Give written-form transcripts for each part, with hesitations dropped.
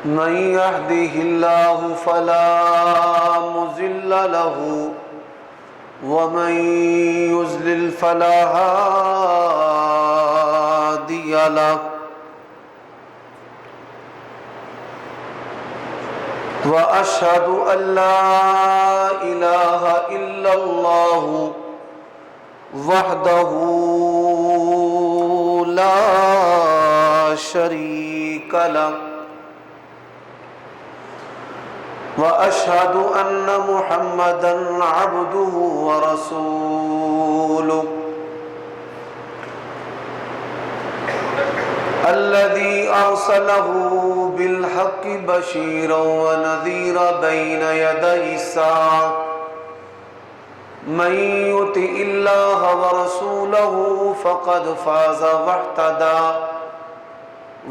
من يهده الله فلا مضل له ومن يضلل فلا هادي له وأشهد أن لا إله إلا الله وحده لا شريك له وأشهد أن محمدًا عبده ورسوله الذي أرسله بالحق بشيرًا ونذيرًا بين يدي الساعة من يطع الله ورسوله فقد فاز واهتدى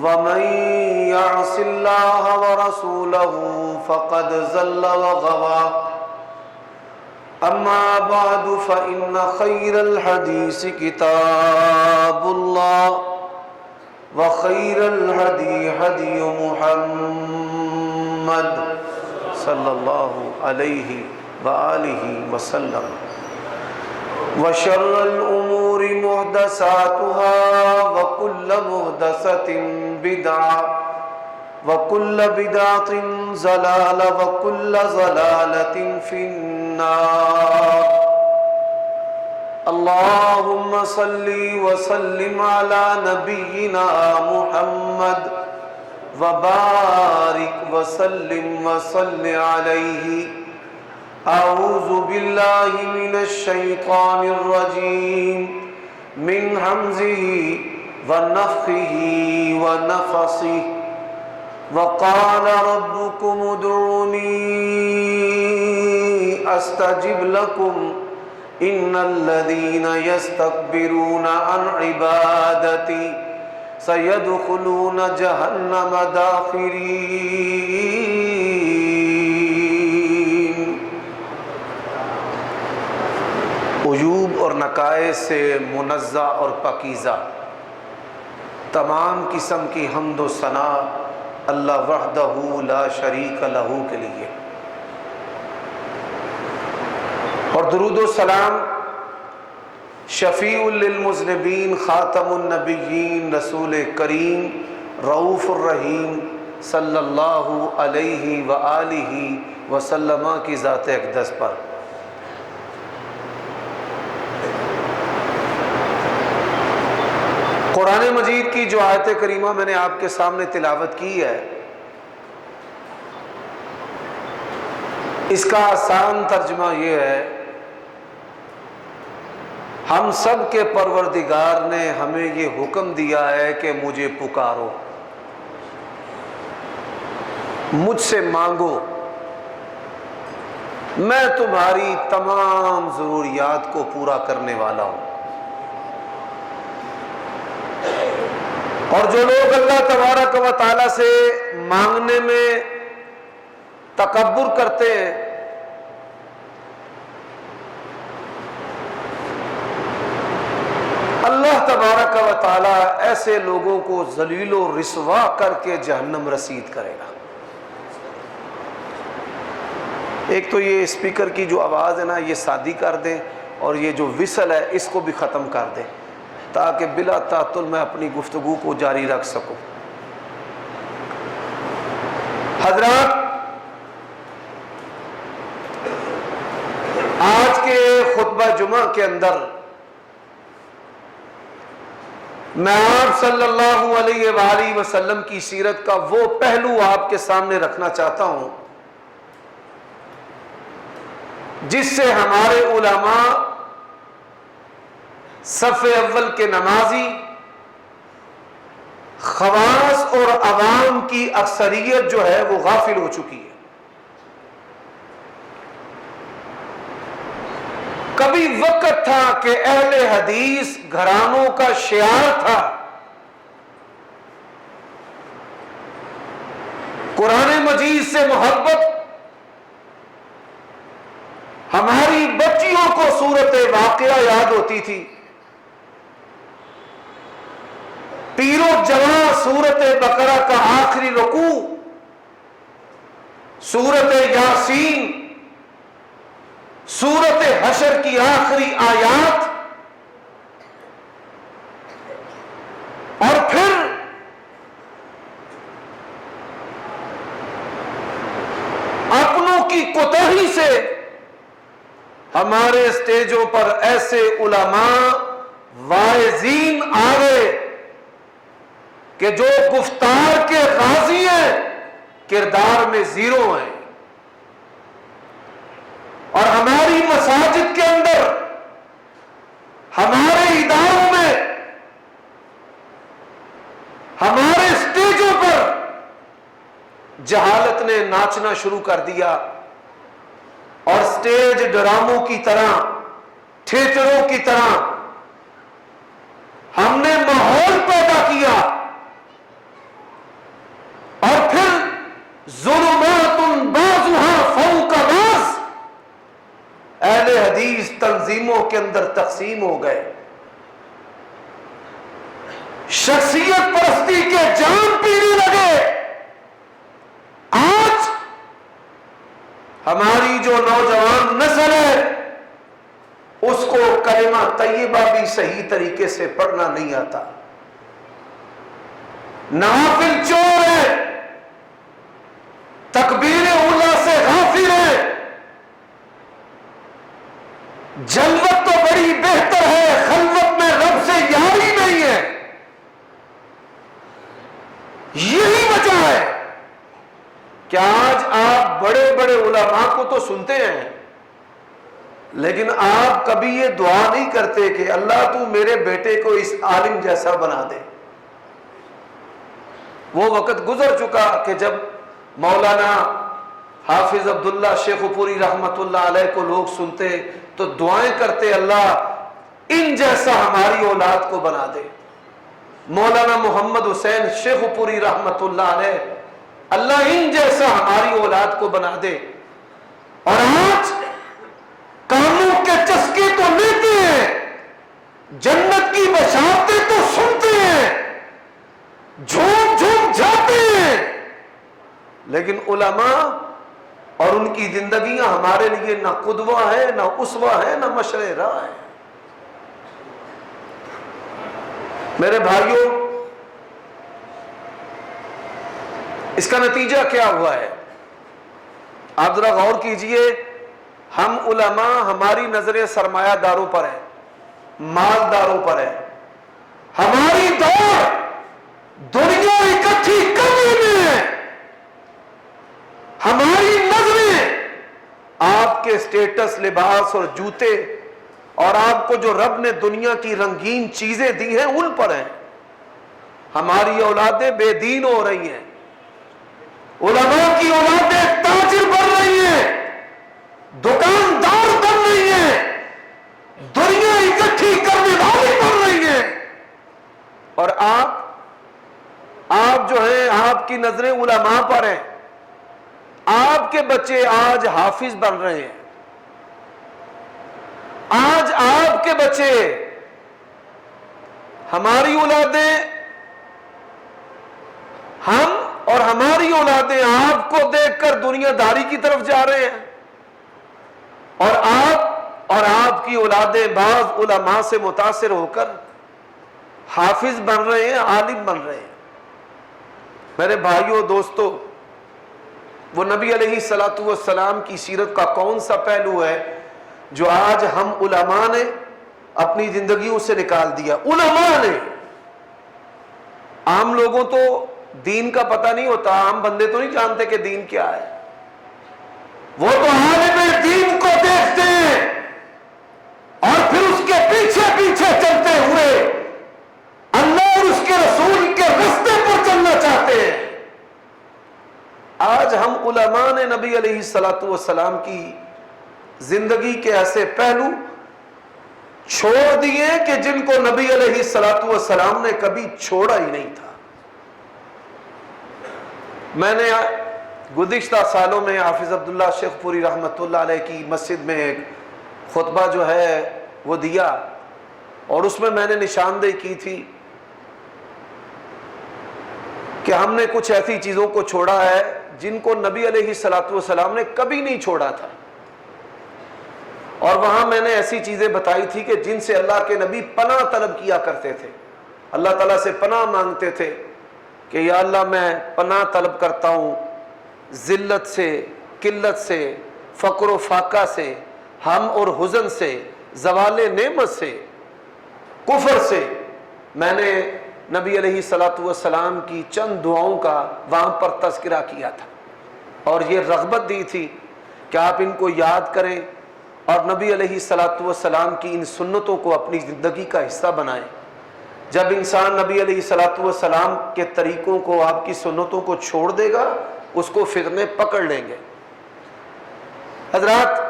ومن يعص الله ورسوله فقد ضل وغوى أما بعد فإن خير الحديث كتاب الله وخير الهدي هدي محمد صلى الله عليه وآله وسلم وشر الأمور محدثاتها وكل محدثة بدعة وكل بدعة ضلالة وكل ضلالة في النار اللهم صل وسلم على نبينا محمد وبارك وسلم وصل عليه أعوذ بالله من الشيطان الرجيم من همزه ونفخه ونفثه وقال ربكم ادعوني أستجب لكم إن الذين يستكبرون عن عبادتي سيدخلون جهنم داخرين۔ عیوب اور نقائص سے منزہ اور پاکیزہ تمام قسم کی حمد و ثنا اللہ وحدہ لا شریک لہ کے لیے، اور درود و سلام شفیع للمذنبین خاتم النبیین رسول کریم رؤوف الرحیم صلی اللہ علیہ وآلہ وسلم کی ذات اقدس پر۔ قرآن مجید کی جو آیت کریمہ میں نے آپ کے سامنے تلاوت کی ہے، اس کا آسان ترجمہ یہ ہے، ہم سب کے پروردگار نے ہمیں یہ حکم دیا ہے کہ مجھے پکارو، مجھ سے مانگو، میں تمہاری تمام ضروریات کو پورا کرنے والا ہوں۔ اور جو لوگ اللہ تبارک و تعالیٰ سے مانگنے میں تکبر کرتے ہیں، اللہ تبارک و تعالیٰ ایسے لوگوں کو ذلیل و رسوا کر کے جہنم رسید کرے گا۔ ایک تو یہ اسپیکر کی جو آواز ہے نا، یہ سادی کر دیں، اور یہ جو وصل ہے اس کو بھی ختم کر دیں تاکہ بلا تعطل میں اپنی گفتگو کو جاری رکھ سکوں۔ حضرات، آج کے خطبہ جمعہ کے اندر میں آپ صلی اللہ علیہ وآلہ وسلم کی سیرت کا وہ پہلو آپ کے سامنے رکھنا چاہتا ہوں جس سے ہمارے علماء، صف اول کے نمازی، خواص اور عوام کی اکثریت جو ہے وہ غافل ہو چکی ہے۔ کبھی وقت تھا کہ اہل حدیث گھرانوں کا شعار تھا، قرآن مجید سے محبت ہماری بچیوں کو صورت واقعہ یاد ہوتی تھی، پیر و جوان صورت بقرہ کا آخری رکوع سورت یاسین، سورت حشر کی آخری آیات، اور پھر اپنوں کی کوتاہی سے ہمارے اسٹیجوں پر ایسے علماء واعظین آ گئے کہ جو گفتار کے غازی ہیں، کردار میں زیرو ہیں، اور ہماری مساجد کے اندر، ہمارے اداروں میں، ہمارے اسٹیجوں پر جہالت نے ناچنا شروع کر دیا، اور اسٹیج ڈراموں کی طرح، تھیٹروں کی طرح ہم نے ماحول پیدا کیا، اور پھر ظلمات بعضها فوق بعض اہل حدیث تنظیموں کے اندر تقسیم ہو گئے، شخصیت پرستی کے جام پینے لگے۔ آج ہماری جو نوجوان نسل ہے اس کو کلمہ طیبہ بھی صحیح طریقے سے پڑھنا نہیں آتا، نوافل چور ہے، تکبیر اولیٰ سے غافل ہے، جلوت تو بڑی بہتر ہے، خلوت میں رب سے یاری نہیں ہے۔ یہی وجہ ہے کہ آج آپ بڑے بڑے علماء کو تو سنتے ہیں، لیکن آپ کبھی یہ دعا نہیں کرتے کہ اللہ تو میرے بیٹے کو اس عالم جیسا بنا دے۔ وہ وقت گزر چکا کہ جب مولانا حافظ عبداللہ شیخ پوری رحمت اللہ علیہ کو لوگ سنتے تو دعائیں کرتے، اللہ ان جیسا ہماری اولاد کو بنا دے۔ مولانا محمد حسین شیخ پوری رحمت اللہ علیہ، اللہ ان جیسا ہماری اولاد کو بنا دے۔ اور آج کانوں کے چسکے تو لیتے ہیں، جنت کی بشارتیں تو سنتے ہیں، جھوم جھوم جاتے ہیں، لیکن علماء اور ان کی زندگیاں ہمارے لیے نہ قدوہ ہے، نہ اسوہ ہے، نہ مشرع راہ ہے۔ میرے بھائیوں، اس کا نتیجہ کیا ہوا ہے؟ آپ ذرا غور کیجئے، ہم علماء ہماری نظریں سرمایہ داروں پر ہیں، مالداروں پر ہے، ہماری دوڑ دنیا اکٹھی کرنے میں ہے، ہماری نظریں آپ کے سٹیٹس، لباس اور جوتے اور آپ کو جو رب نے دنیا کی رنگین چیزیں دی ہیں ان پر ہیں۔ ہماری اولادیں بے دین ہو رہی ہیں، علماء کی اولادیں تاجر بن رہی ہیں، دکاندار بن رہی ہیں، دنیا اکٹھی کرنے والی بن رہی ہیں، اور آپ جو ہیں، آپ کی نظریں علماء پر ہیں، آپ کے بچے آج حافظ بن رہے ہیں، آج آپ کے بچے، ہماری اولادیں، ہم اور ہماری اولادیں آپ کو دیکھ کر دنیا داری کی طرف جا رہے ہیں، اور آپ کی اولادیں بعض علماء سے متاثر ہو کر حافظ بن رہے ہیں، عالم بن رہے ہیں۔ میرے بھائیوں دوستو، وہ نبی علیہ الصلوۃ والسلام کی سیرت کا کون سا پہلو ہے جو آج ہم علماء نے اپنی زندگیوں سے نکال دیا؟ علماء نے، عام لوگوں تو دین کا پتہ نہیں ہوتا، عام بندے تو نہیں جانتے کہ دین کیا ہے، وہ تو عالم دین کو دیکھتے ہیں اور پھر اس کے پیچھے پیچھے چلتے ہوئے اللہ اور اس کے رسول کے راستے پر چلنا چاہتے ہیں۔ آج ہم علماء نے نبی علیہ الصلوۃ والسلام کی زندگی کے ایسے پہلو چھوڑ دیے کہ جن کو نبی علیہ الصلوۃ والسلام نے کبھی چھوڑا ہی نہیں تھا۔ میں نے گزشتہ سالوں میں حافظ عبداللہ شیخ پوری رحمت اللہ علیہ کی مسجد میں ایک خطبہ جو ہے وہ دیا، اور اس میں نے نشاندہی کی تھی کہ ہم نے کچھ ایسی چیزوں کو چھوڑا ہے جن کو نبی علیہ الصلوۃ والسلام نے کبھی نہیں چھوڑا تھا، اور وہاں میں نے ایسی چیزیں بتائی تھی کہ جن سے اللہ کے نبی پناہ طلب کیا کرتے تھے، اللہ تعالیٰ سے پناہ مانگتے تھے کہ یا اللہ میں پناہ طلب کرتا ہوں ذلت سے، قلت سے، فقر و فاقہ سے، ہم اور حزن سے، زوال نعمت سے، کفر سے۔ میں نے نبی علیہ الصلوۃ والسلام کی چند دعاؤں کا وہاں پر تذکرہ کیا تھا، اور یہ رغبت دی تھی کہ آپ ان کو یاد کریں اور نبی علیہ الصلوۃ والسلام کی ان سنتوں کو اپنی زندگی کا حصہ بنائیں۔ جب انسان نبی علیہ الصلوۃ والسلام کے طریقوں کو، آپ کی سنتوں کو چھوڑ دے گا، اس کو فتنے پکڑ لیں گے۔ حضرات،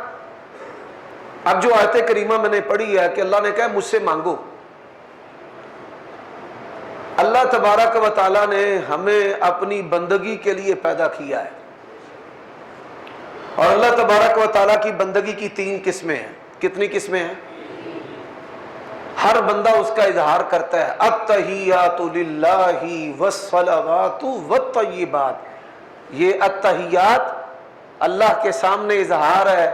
اب جو آیت کریمہ میں نے پڑھی ہے کہ اللہ نے کہا مجھ سے مانگو، اللہ تبارک و تعالیٰ نے ہمیں اپنی بندگی کے لیے پیدا کیا ہے، اور اللہ تبارک و تعالیٰ کی بندگی کی 3 قسمیں ہیں۔ کتنی قسمیں ہیں؟ ہر بندہ اس کا اظہار کرتا ہے، التحیات للہ والصلوات والطیبات۔ یہ التحیات اللہ کے سامنے اظہار ہے،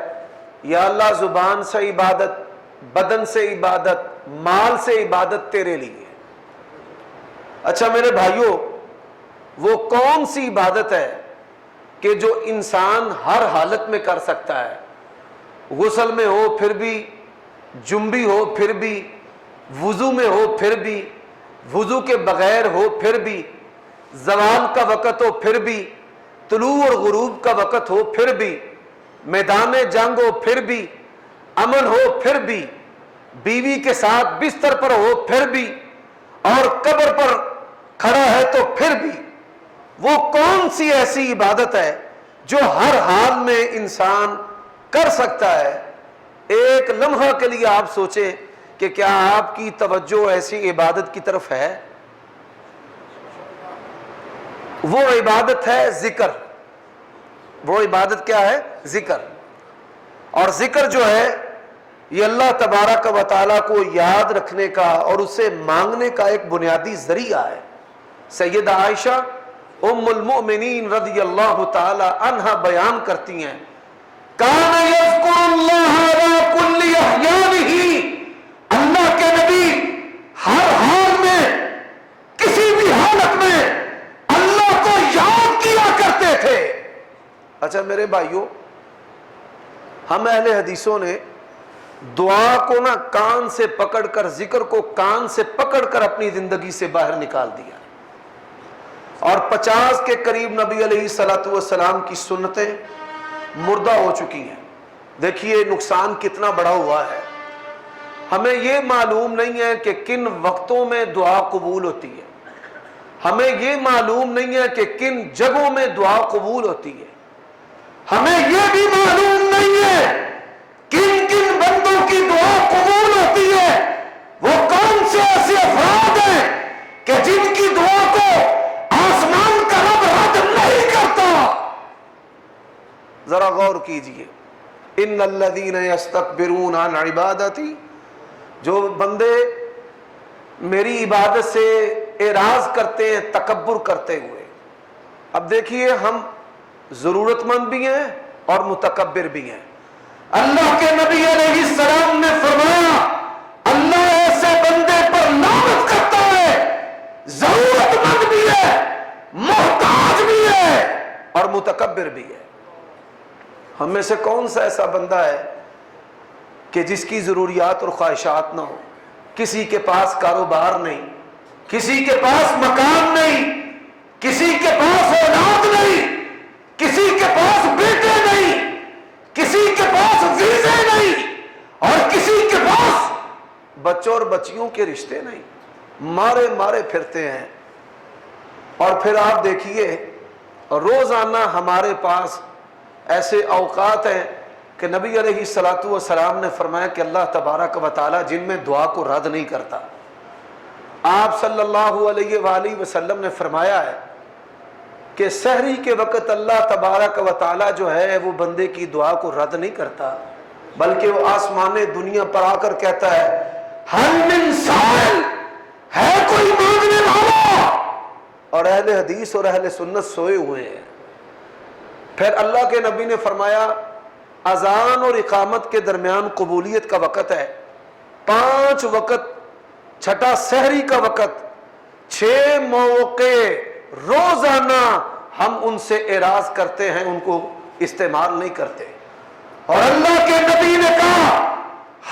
یا اللہ زبان سے عبادت، بدن سے عبادت، مال سے عبادت تیرے لیے۔ اچھا میرے بھائیوں، وہ کون سی عبادت ہے کہ جو انسان ہر حالت میں کر سکتا ہے؟ غسل میں ہو پھر بھی، جنبی ہو پھر بھی، وضو میں ہو پھر بھی، وضو کے بغیر ہو پھر بھی، زوال کا وقت ہو پھر بھی، طلوع اور غروب کا وقت ہو پھر بھی، میدان جنگ ہو پھر بھی، امن ہو پھر بھی، بیوی کے ساتھ بستر پر ہو پھر بھی، اور قبر پر کھڑا ہے تو پھر بھی۔ وہ کون سی ایسی عبادت ہے جو ہر حال میں انسان کر سکتا ہے؟ ایک لمحہ کے لیے آپ سوچیں کہ کیا آپ کی توجہ ایسی عبادت کی طرف ہے؟ وہ عبادت ہے ذکر۔ وہ عبادت کیا ہے؟ ذکر۔ اور ذکر جو ہے یہ اللہ تبارک و تعالیٰ کو یاد رکھنے کا اور اسے مانگنے کا ایک بنیادی ذریعہ ہے۔ سیدہ عائشہ ام المؤمنین رضی اللہ تعالی عنہا بیان کرتی ہیں، کان یذکر اللہ علی کل احیانہ، اللہ کے نبی ہر حال میں، کسی بھی حالت میں اللہ کو یاد کیا کرتے تھے۔ اچھا میرے بھائیوں، ہم اہل حدیثوں نے دعا کو نہ کان سے پکڑ کر، ذکر کو کان سے پکڑ کر اپنی زندگی سے باہر نکال دیا، اور 50 کے قریب نبی علیہ الصلوۃ والسلام کی سنتیں مردہ ہو چکی ہیں۔ دیکھیے نقصان کتنا بڑا ہوا ہے۔ ہمیں یہ معلوم نہیں ہے کہ کن وقتوں میں دعا قبول ہوتی ہے، ہمیں یہ معلوم نہیں ہے کہ کن جگہوں میں دعا قبول ہوتی ہے، ہمیں یہ بھی معلوم نہیں ہے کن کن بندوں کی دعا قبول ہوتی ہے۔ وہ کون سے ایسے افراد ہیں کہ جن کی دعا کو آسمان کا رب رد نہیں کرتا؟ ذرا غور کیجئے، ان الذین یستکبرون عن عبادتی، جو بندے میری عبادت سے اعراض کرتے ہیں تکبر کرتے ہوئے۔ اب دیکھیے، ہم ضرورت مند بھی ہیں اور متکبر بھی ہیں۔ اللہ کے نبی علیہ السلام نے فرمایا، اللہ ایسے بندے پر لعنت کرتا ہے، ضرورت مند بھی ہے، محتاج بھی ہے اور متکبر بھی ہے۔ ہم میں سے کون سا ایسا بندہ ہے کہ جس کی ضروریات اور خواہشات نہ ہو؟ کسی کے پاس کاروبار نہیں، کسی کے پاس مکان نہیں، کسی کے پاس اولاد نہیں، کسی کے پاس بیٹے نہیں، کسی کے پاس ویزے نہیں، اور کسی کے پاس بچوں اور بچیوں کے رشتے نہیں، مارے مارے پھرتے ہیں۔ اور پھر آپ دیکھیے روزانہ ہمارے پاس ایسے اوقات ہیں کہ نبی علیہ الصلوۃ والسلام نے فرمایا کہ اللہ تبارک و تعالیٰ جن میں دعا کو رد نہیں کرتا۔ آپ صلی اللہ علیہ وآلہ وسلم نے فرمایا ہے کہ سحری کے وقت اللہ تبارک و تعالیٰ جو ہے وہ بندے کی دعا کو رد نہیں کرتا، بلکہ وہ آسمان دنیا پر آ کر کہتا ہے، ہل من سائل، ہے کوئی مانگنے والا؟ اور اہل حدیث اور اہل سنت سوئے ہوئے ہیں۔ پھر اللہ کے نبی نے فرمایا اذان اور اقامت کے درمیان قبولیت کا وقت ہے 5 وقت، چھٹا سحری کا وقت، 6 موقع روزانہ ہم ان سے اعراض کرتے ہیں، ان کو استعمال نہیں کرتے۔ اور اللہ کے نبی نے کہا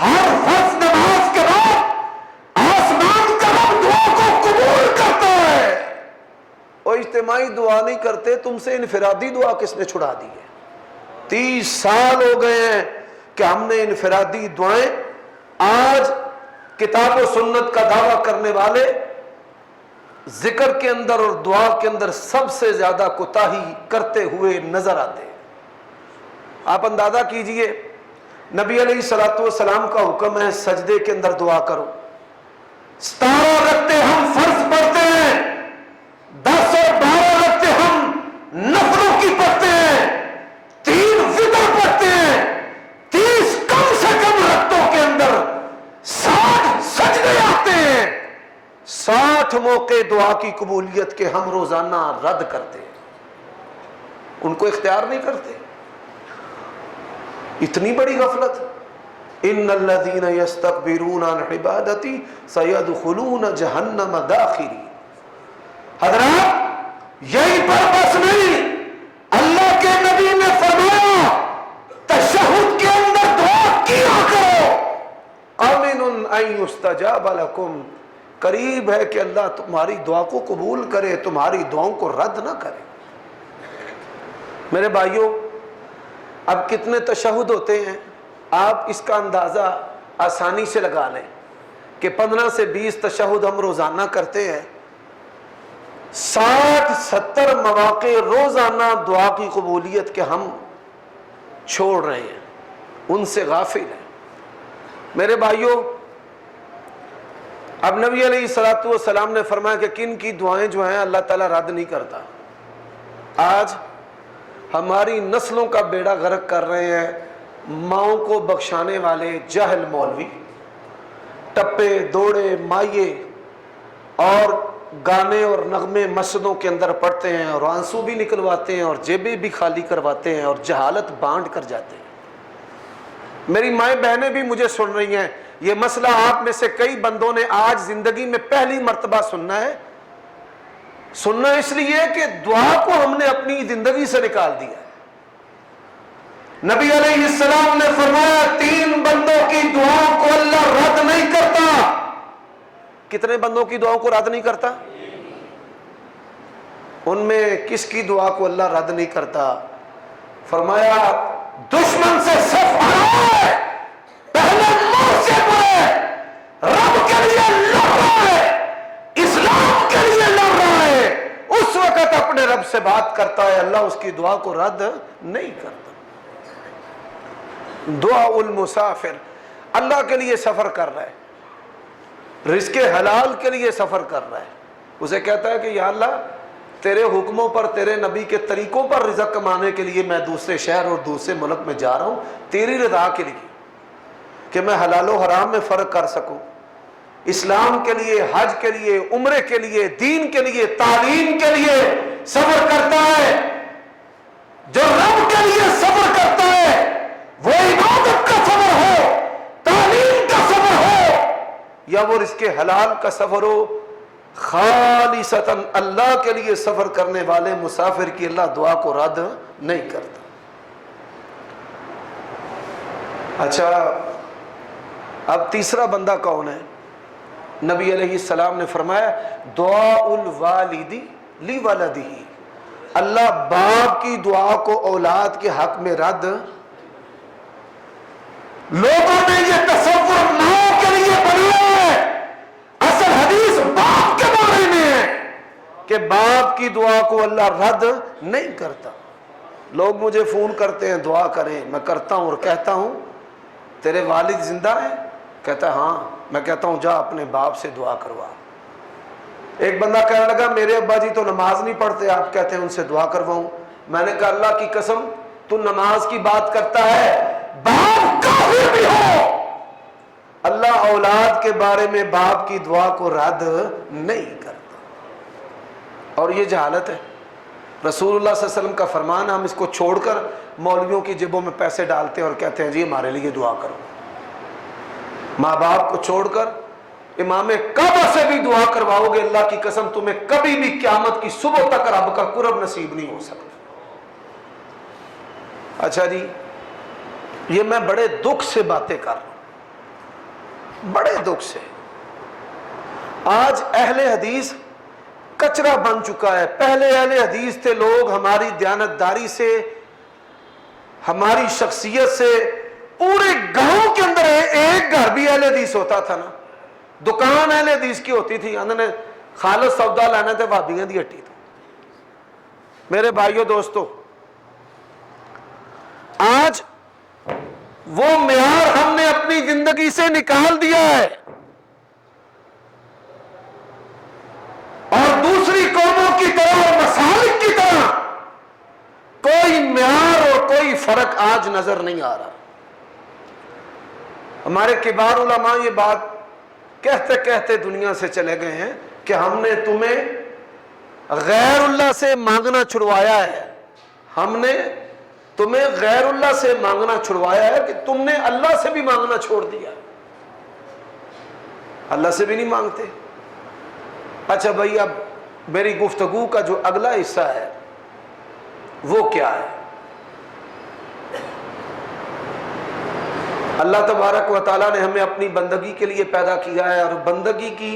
ہر فرض نماز کے بعد آسمان کا رب دعا کو قبول کرتا ہے۔ اور اجتماعی دعا نہیں کرتے، تم سے انفرادی دعا کس نے چھڑا دی ہے؟ 30 سال ہو گئے ہیں کہ ہم نے انفرادی دعائیں، آج کتاب و سنت کا دعویٰ کرنے والے ذکر کے اندر اور دعا کے اندر سب سے زیادہ کوتاہی کرتے ہوئے نظر آتے ہیں۔ آپ اندازہ کیجئے، نبی علیہ الصلوۃ والسلام کا حکم ہے سجدے کے اندر دعا کرو، 17 رکعتیں ہم فرض پڑھتے ہیں، 10 اور 12 رکعتیں ہم نفلوں کی پڑھتے ہیں، 3 وتر پڑھتے ہیں، 30 کم سے کم رکعتوں کے اندر 60 سجدے آتے ہیں، 60 موقع دعا کی قبولیت کے ہم روزانہ رد کرتے ہیں، ان کو اختیار نہیں کرتے۔ اتنی بڑی غفلت۔ ان الذین یستکبرون عن عبادتی سیدخلون جہنم داخرین۔ حضرات یہی پر بس نہیں، اللہ کے نبی نے فرمایا تشہد کے اندر دعا کیا کرو، آمن ان یستجاب لکم، قریب ہے کہ اللہ تمہاری دعا کو قبول کرے، تمہاری دعاؤں کو رد نہ کرے۔ میرے بھائیوں، اب کتنے تشہد ہوتے ہیں آپ اس کا اندازہ آسانی سے لگا لیں کہ 15 سے 20 تشہد ہم روزانہ کرتے ہیں، 60-70 مواقع روزانہ دعا کی قبولیت کے ہم چھوڑ رہے ہیں، ان سے غافل ہیں۔ میرے بھائیوں، اب نبی علیہ الصلوۃ والسلام نے فرمایا کہ کن کی دعائیں جو ہیں اللہ تعالیٰ رد نہیں کرتا۔ آج ہماری نسلوں کا بیڑا غرق کر رہے ہیں ماؤں کو بخشانے والے جاہل مولوی، ٹپے دوڑے مائیے، اور گانے اور نغمے مسجدوں کے اندر پڑھتے ہیں اور آنسو بھی نکلواتے ہیں اور جیبیں بھی خالی کرواتے ہیں اور جہالت بانٹ کر جاتے ہیں۔ میری مائیں بہنیں بھی مجھے سن رہی ہیں، یہ مسئلہ آپ میں سے کئی بندوں نے آج زندگی میں پہلی مرتبہ سننا ہے۔ سننا اس لیے کہ دعا کو ہم نے اپنی زندگی سے نکال دیا۔ نبی علیہ السلام نے فرمایا 3 بندوں کی دعاؤں کو اللہ رد نہیں کرتا۔ کتنے بندوں کی دعاؤں کو رد نہیں کرتا؟ ان میں کس کی دعا کو اللہ رد نہیں کرتا؟ فرمایا دشمن سے صف ہے، پہلے منہ سے بولے، رب کے لیے لڑ رہا ہے، اسلام کے لیے لڑ رہا ہے، اس وقت اپنے رب سے بات کرتا ہے، اللہ اس کی دعا کو رد نہیں کرتا۔ دعا المسافر، اللہ کے لیے سفر کر رہا ہے، رزق حلال کے لیے سفر کر رہا ہے، اسے کہتا ہے کہ یا اللہ تیرے حکموں پر، تیرے نبی کے طریقوں پر رزق کمانے کے لیے میں دوسرے شہر اور دوسرے ملک میں جا رہا ہوں، تیری رضا کے لیے، کہ میں حلال و حرام میں فرق کر سکوں، اسلام کے لیے، حج کے لیے، عمرے کے لیے، دین کے لیے، تعلیم کے لیے سفر کرتا ہے۔ جو رب کے لیے سفر کرتا ہے، وہ عبادت کا سفر ہو، تعلیم کا سفر ہو، یا وہ رزق حلال کا سفر ہو، خالصتاً اللہ کے لیے سفر کرنے والے مسافر کی اللہ دعا کو رد نہیں کرتا۔ اچھا، اب تیسرا بندہ کون ہے؟ نبی علیہ السلام نے فرمایا دعا الوالدی لی ولدہ، اللہ باپ کی دعا کو اولاد کے حق میں رد۔ لوگوں نے یہ تصور ماں کے لیے بنایا ہے، اصل حدیث باپ کے بارے میں ہے کہ باپ کی دعا کو اللہ رد نہیں کرتا۔ لوگ مجھے فون کرتے ہیں دعا کریں، میں کرتا ہوں اور کہتا ہوں تیرے والد زندہ ہیں؟ کہتا ہے ہاں، میں کہتا ہوں جا اپنے باپ سے دعا کروا۔ ایک بندہ کہنے لگا میرے ابا جی تو نماز نہیں پڑھتے، آپ کہتے ہیں ان سے دعا کرواؤں۔ میں نے کہا اللہ کی قسم تو نماز کی بات کرتا ہے، باپ کافر بھی ہو، اللہ اولاد کے بارے میں باپ کی دعا کو رد نہیں کرتا۔ اور یہ جہالت ہے۔ رسول اللہ صلی اللہ علیہ وسلم کا فرمان، ہم اس کو چھوڑ کر مولویوں کی جیبوں میں پیسے ڈالتے ہیں اور کہتے ہیں جی ہمارے لیے دعا کرو۔ ماں باپ کو چھوڑ کر امام کعبہ سے بھی دعا کرواؤ گے، اللہ کی قسم تمہیں کبھی بھی قیامت کی صبح تک رب کا قرب نصیب نہیں ہو سکتا۔ اچھا جی، یہ میں بڑے دکھ سے باتیں کر رہا ہوں، بڑے دکھ سے۔ آج اہل حدیث کچرا بن چکا ہے۔ پہلے اہل حدیث تھے لوگ، ہماری دیانتداری سے، ہماری شخصیت سے پورے گاؤں کے اندر ایک گھر بھی اہل حدیث ہوتا تھا نا، دکان اہل حدیث کی ہوتی تھی، انہوں نے خالص سودا لینا تھے بھابیاں دی ہٹی تو۔ میرے بھائیوں دوستو، آج وہ معیار ہم نے اپنی زندگی سے نکال دیا ہے، اور دوسری قوموں کی طرح اور مسالک کی طرح کوئی معیار اور کوئی فرق آج نظر نہیں آ رہا۔ ہمارے کبار علماء یہ بات کہتے کہتے دنیا سے چلے گئے ہیں کہ ہم نے تمہیں غیر اللہ سے مانگنا چھڑوایا ہے، ہم نے تمہیں غیر اللہ سے مانگنا چھڑوایا ہے کہ تم نے اللہ سے بھی مانگنا چھوڑ دیا، اللہ سے بھی نہیں مانگتے۔ اچھا بھائی، اب میری گفتگو کا جو اگلا حصہ ہے وہ کیا ہے؟ اللہ تبارک و تعالیٰ نے ہمیں اپنی بندگی کے لیے پیدا کیا ہے، اور بندگی کی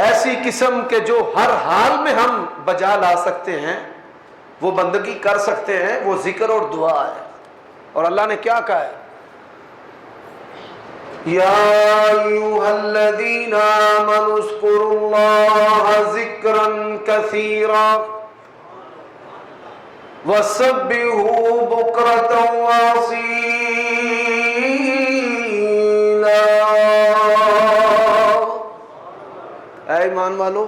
ایسی قسم کے جو ہر حال میں ہم بجا لا سکتے ہیں، وہ بندگی کر سکتے ہیں، وہ ذکر اور دعا ہے۔ اور اللہ نے کیا کہا ہے؟ یا ایھا الذین آمنوا اذکروا اللہ ذکرا کثیرا وسبحوہ بکرۃ واصیلا۔ اے ایمان والو،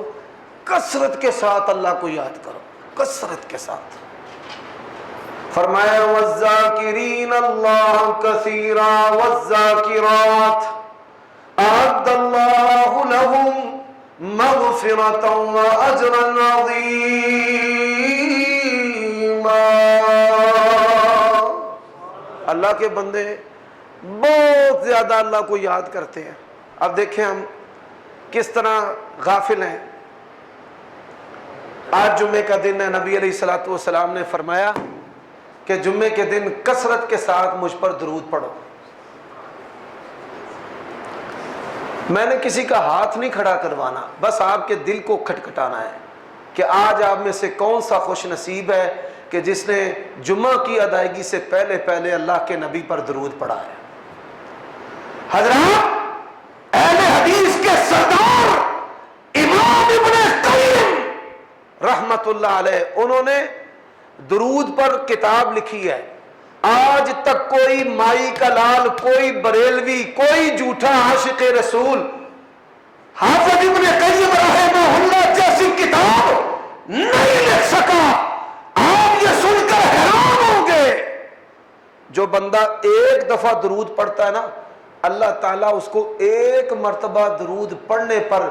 کثرت کے ساتھ اللہ کو یاد کرو، کثرت کے ساتھ۔ فرمایا والذاکرین اللہ کثیرا والذاکرات اعد اللہ لہم مغفرۃ واجرا عظیما۔ اللہ کے بندے بہت زیادہ اللہ کو یاد کرتے ہیں۔ اب دیکھیں ہم کس طرح غافل ہیں۔ آج جمعے کا دن ہے، نبی علیہ الصلوۃ والسلام نے فرمایا کہ جمعے کے دن کثرت کے ساتھ مجھ پر درود پڑھو۔ میں نے کسی کا ہاتھ نہیں کھڑا کروانا، بس آپ کے دل کو کھٹکھٹانا ہے کہ آج آپ میں سے کون سا خوش نصیب ہے کہ جس نے جمعہ کی ادائیگی سے پہلے پہلے اللہ کے نبی پر درود پڑھا ہے۔ حضرات، اہل حدیث کے سردار امام ابن قیم رحمت اللہ علیہ، انہوں نے درود پر کتاب لکھی ہے۔ آج تک کوئی مائی کا لال، کوئی بریلوی، کوئی جھوٹا عاشق رسول حافظ ابن قیم رحمہ اللہ جیسی کتاب نہیں لکھ سکا۔ آپ یہ سن کر حیران ہوں گے، جو بندہ ایک دفعہ درود پڑھتا ہے نا، اللہ تعالیٰ اس کو ایک مرتبہ درود پڑھنے پر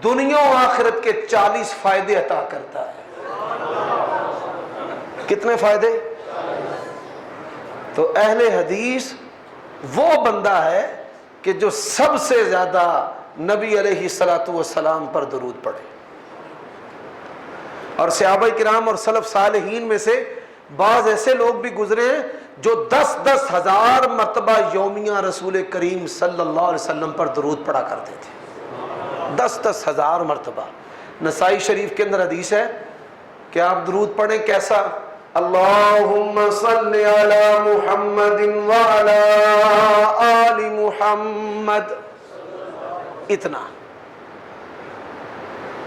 دنیا و آخرت کے 40 فائدے عطا کرتا ہے۔ کتنے فائدے؟ تو اہل حدیث وہ بندہ ہے کہ جو سب سے زیادہ نبی علیہ الصلوۃ والسلام پر درود پڑھے۔ اور صحابہ کرام اور سلف صالحین میں سے بعض ایسے لوگ بھی گزرے ہیں جو 10-10 ہزار مرتبہ یومیہ رسول کریم صلی اللہ علیہ وسلم پر درود پڑھا کرتے تھے۔ 10-10 ہزار مرتبہ۔ نسائی شریف کے اندر حدیث ہے کہ آپ درود پڑھیں کیسا؟ اللہم صلی علی محمد وعلی آل محمد، اتنا۔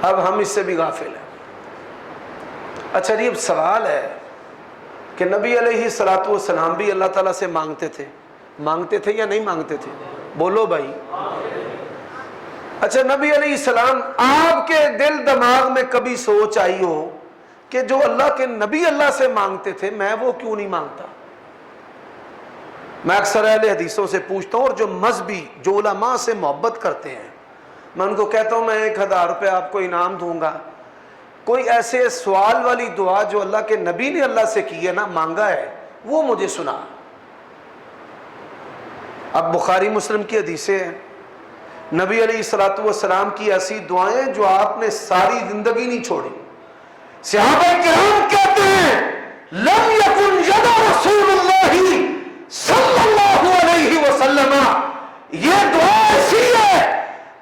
اب ہم اس سے بھی غافل ہیں۔ اچھا جی، اب سوال ہے کہ نبی علیہ الصلوۃ والسلام بھی اللہ تعالیٰ سے مانگتے تھے یا نہیں مانگتے تھے؟ بولو بھائی۔ اچھا، نبی علیہ السلام، آپ کے دل دماغ میں کبھی سوچ آئی ہو کہ جو اللہ کے نبی اللہ سے مانگتے تھے میں وہ کیوں نہیں مانگتا؟ میں اکثر اہل حدیثوں سے پوچھتا ہوں، اور جو مذہبی، جو علماء سے محبت کرتے ہیں، میں ان کو کہتا ہوں میں 1000 روپے آپ کو انعام دوں گا، کوئی ایسے سوال والی دعا جو اللہ کے نبی نے اللہ سے کی ہے نا، مانگا ہے، وہ مجھے سنا۔ اب بخاری مسلم کی حدیثیں ہیں، نبی علیہ الصلوۃ والسلام کی ایسی دعائیں جو آپ نے ساری زندگی نہیں چھوڑی۔ صحابہ کرام کہتے ہیں لم یکن ید رسول اللہ صلی اللہ علیہ وسلم، یہ دعا ایسی ہے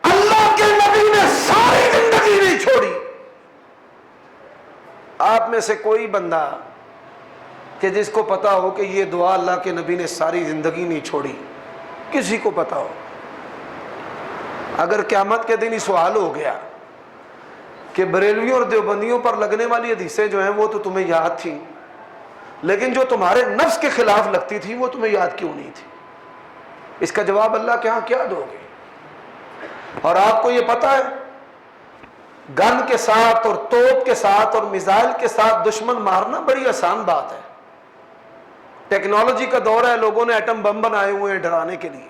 اللہ کے نبی نے ساری زندگی نہیں چھوڑی۔ آپ میں سے کوئی بندہ کہ جس کو پتا ہو کہ یہ دعا اللہ کے نبی نے ساری زندگی نہیں چھوڑی، کسی کو پتا ہو؟ اگر قیامت کے دن ہی سوال ہو گیا کہ بریلویوں اور دیوبندیوں پر لگنے والی حدیثیں جو ہیں وہ تو تمہیں یاد تھیں، لیکن جو تمہارے نفس کے خلاف لگتی تھی وہ تمہیں یاد کیوں نہیں تھی؟ اس کا جواب اللہ کے ہاں کیا دو گے؟ اور آپ کو یہ پتا ہے گن کے ساتھ اور توپ کے ساتھ اور میزائل کے ساتھ دشمن مارنا بڑی آسان بات ہے۔ ٹیکنالوجی کا دور ہے، لوگوں نے ایٹم بم بنائے ہوئے ہیں ڈرانے کے لیے،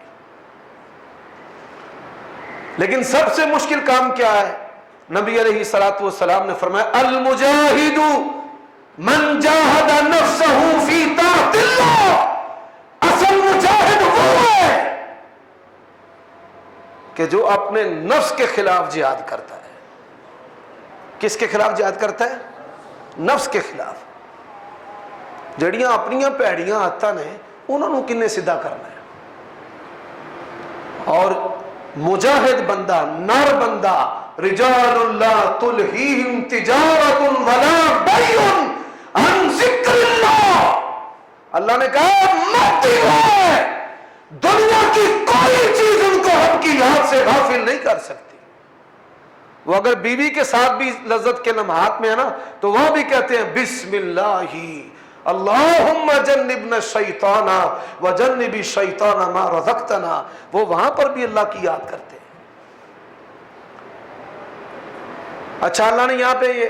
لیکن سب سے مشکل کام کیا ہے؟ نبی علیہ الصلوۃ والسلام نے فرمایا المجاہد من جاہد نفسہ فی طاعت اللہ، اصل مجاہد وہ ہے کہ جو اپنے نفس کے خلاف جہاد کرتا ہے۔ کس کے خلاف جہاد کرتا ہے؟ نفس کے خلاف۔ جڑیاں اپنیاں پیڑیاں آتا نے انہوں کنے سیدھا کرنا ہے۔ اور مجاہد بندہ، نر بندہ، رجال لا تلہیہم تجارت ولا بیع عن ذکر اللہ، اللہ نے کہا مرتی ہے، دنیا کی کوئی چیز ان کو رب کی یاد سے غافل نہیں کر سکتی۔ وہ اگر بیوی کے ساتھ بھی لذت کے لمحات میں ہے نا تو وہ بھی کہتے ہیں بسم اللہ اللہم جنبنا الشیطان وجنب الشیطان ما رزقتنا، وہ وہاں پر بھی اللہ کی یاد کرتے ہیں۔ اچھا اللہ نے یہاں پہ یہ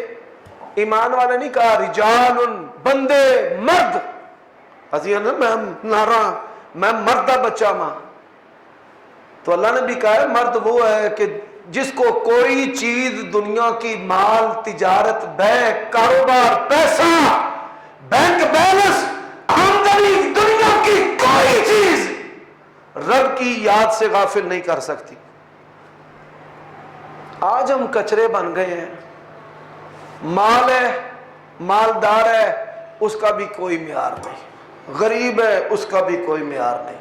ایمان والے نہیں کہا رجال، بندے، مرد، میں نارا میں مردہ بچہ ماں، تو اللہ نے بھی کہا ہے مرد وہ ہے کہ جس کو کوئی چیز دنیا کی مال، تجارت، بے، کاروبار، پیسہ، بینک بیلنس، آمدنی، دنیا کی کوئی چیز رب کی یاد سے غافل نہیں کر سکتی۔ آج ہم کچرے بن گئے ہیں، مال ہے، مالدار ہے، اس کا بھی کوئی معیار نہیں، غریب ہے اس کا بھی کوئی معیار نہیں،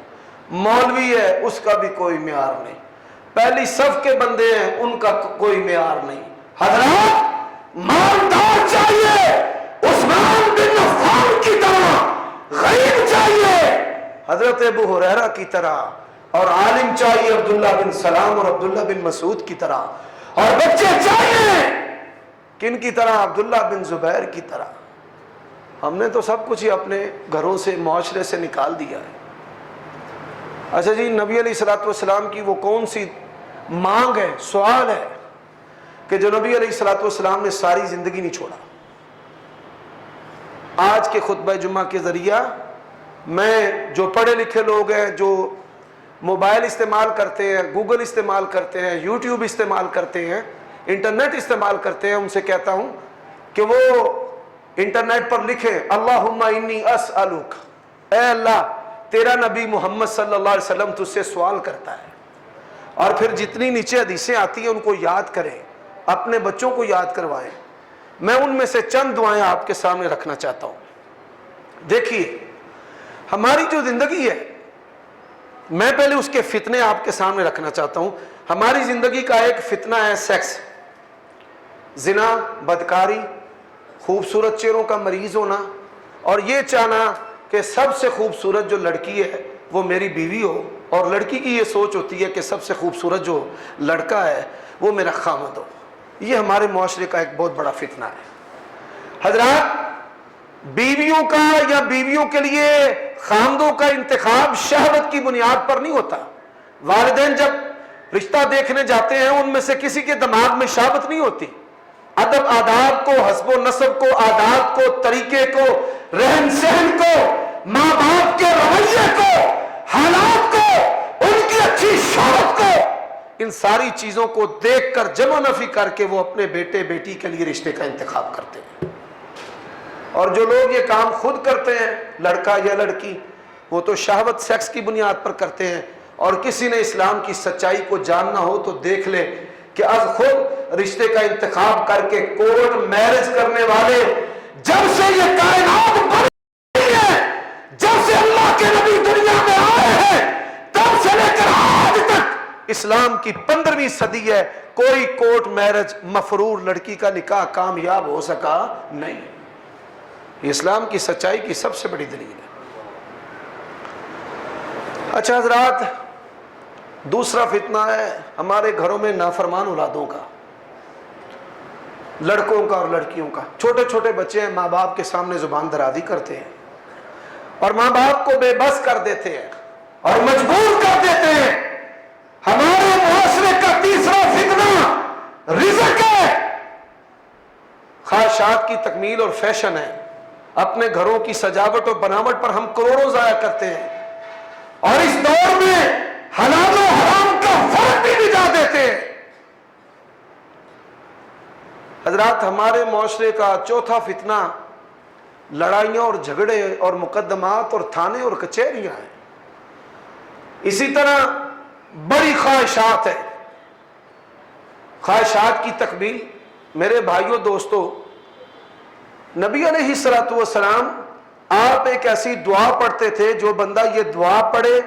مولوی ہے اس کا بھی کوئی معیار نہیں، پہلی صف کے بندے ہیں ان کا کوئی معیار نہیں۔ حضرات مالدار چاہیے عثمان بن عفان کی طرح، غریب چاہیے حضرت ابو ہریرہ کی طرح، اور عالم چاہیے عبداللہ بن سلام اور عبداللہ بن مسعود کی طرح، اور بچے چاہیے کن کی طرح؟ عبداللہ بن زبیر کی طرح۔ ہم نے تو سب کچھ ہی اپنے گھروں سے، معاشرے سے نکال دیا ہے۔ اچھا جی، نبی علیہ الصلوۃ والسلام کی وہ کون سی مانگ ہے، سوال ہے کہ جو نبی علیہ الصلوۃ والسلام نے ساری زندگی نہیں چھوڑا؟ آج کے خطبہ جمعہ کے ذریعہ میں جو پڑھے لکھے لوگ ہیں، جو موبائل استعمال کرتے ہیں، گوگل استعمال کرتے ہیں، یوٹیوب استعمال کرتے ہیں، انٹرنیٹ استعمال کرتے ہیں، ان سے کہتا ہوں کہ وہ انٹرنیٹ پر لکھیں اللہم انی اسألک، اے اللہ تیرا نبی محمد صلی اللہ علیہ وسلم تجھ سے سوال کرتا ہے، اور پھر جتنی نیچے حدیثیں آتی ہیں ان کو یاد کریں، اپنے بچوں کو یاد کروائیں۔ میں ان میں سے چند دعائیں آپ کے سامنے رکھنا چاہتا ہوں۔ دیکھیے ہماری جو زندگی ہے، میں پہلے اس کے فتنے آپ کے سامنے رکھنا چاہتا ہوں۔ ہماری زندگی کا ایک فتنہ ہے سیکس، زنا، بدکاری، خوبصورت چہروں کا مریض ہونا، اور یہ چاہنا کہ سب سے خوبصورت جو لڑکی ہے وہ میری بیوی ہو، اور لڑکی کی یہ سوچ ہوتی ہے کہ سب سے خوبصورت جو لڑکا ہے وہ میرا خامد ہو۔ یہ ہمارے معاشرے کا ایک بہت بڑا فتنہ ہے۔ حضرات بیویوں کا یا بیویوں کے لیے خامدوں کا انتخاب شہوت کی بنیاد پر نہیں ہوتا۔ والدین جب رشتہ دیکھنے جاتے ہیں ان میں سے کسی کے دماغ میں شہوت نہیں ہوتی، ادب آداب کو، حسب و نسب کو، عادات کو، طریقے کو، رہن سہن کو، ماں باپ کے رویے کو، حالات کو، ان کی اچھی شہرت کو ان ساری چیزوں کو دیکھ کر جمع نفی کر کے وہ اپنے بیٹے بیٹی کے لیے رشتے کا انتخاب کرتے ہیں. اور جو لوگ یہ کام خود کرتے ہیں، لڑکا یا لڑکی، وہ تو شہوت سیکس کی بنیاد پر کرتے ہیں. اور کسی نے اسلام کی سچائی کو جاننا ہو تو دیکھ لے کہ از خود رشتے کا انتخاب کر کے کورٹ میرج کرنے والے، جب سے یہ کائنات بنی ہے، جب سے اللہ کے نبی دنیا میں آئے ہیں، تب سے لے کر آج تک اسلام کی 15ویں صدی ہے، کوئی کورٹ میرج مفرور لڑکی کا نکاح کامیاب ہو سکا نہیں. یہ اسلام کی سچائی کی سب سے بڑی دلیل ہے. اچھا حضرات، دوسرا فتنہ ہے ہمارے گھروں میں نافرمان اولادوں کا، لڑکوں کا اور لڑکیوں کا. چھوٹے چھوٹے بچے ہیں، ماں باپ کے سامنے زبان درازی کرتے ہیں اور ماں باپ کو بے بس کر دیتے ہیں اور مجبور کر دیتے ہیں. ہمارے معاشرے کا تیسرا فتنہ رزق ہے، خواہشات کی تکمیل اور فیشن ہے. اپنے گھروں کی سجاوٹ اور بناوٹ پر ہم کروڑوں ضائع کرتے ہیں اور اس دور میں حلال و حرام کا فرق بھی مٹا دیتے ہیں. حضرات، ہمارے معاشرے کا چوتھا فتنہ لڑائیاں اور جھگڑے اور مقدمات اور تھانے اور کچہریاں ہیں. اسی طرح بڑی خواہشات ہے، خواہشات کی تکمیل. میرے بھائیوں دوستو، نبی علیہ الصلوۃ والسلام آپ ایک ایسی دعا پڑھتے تھے، جو بندہ یہ دعا پڑھے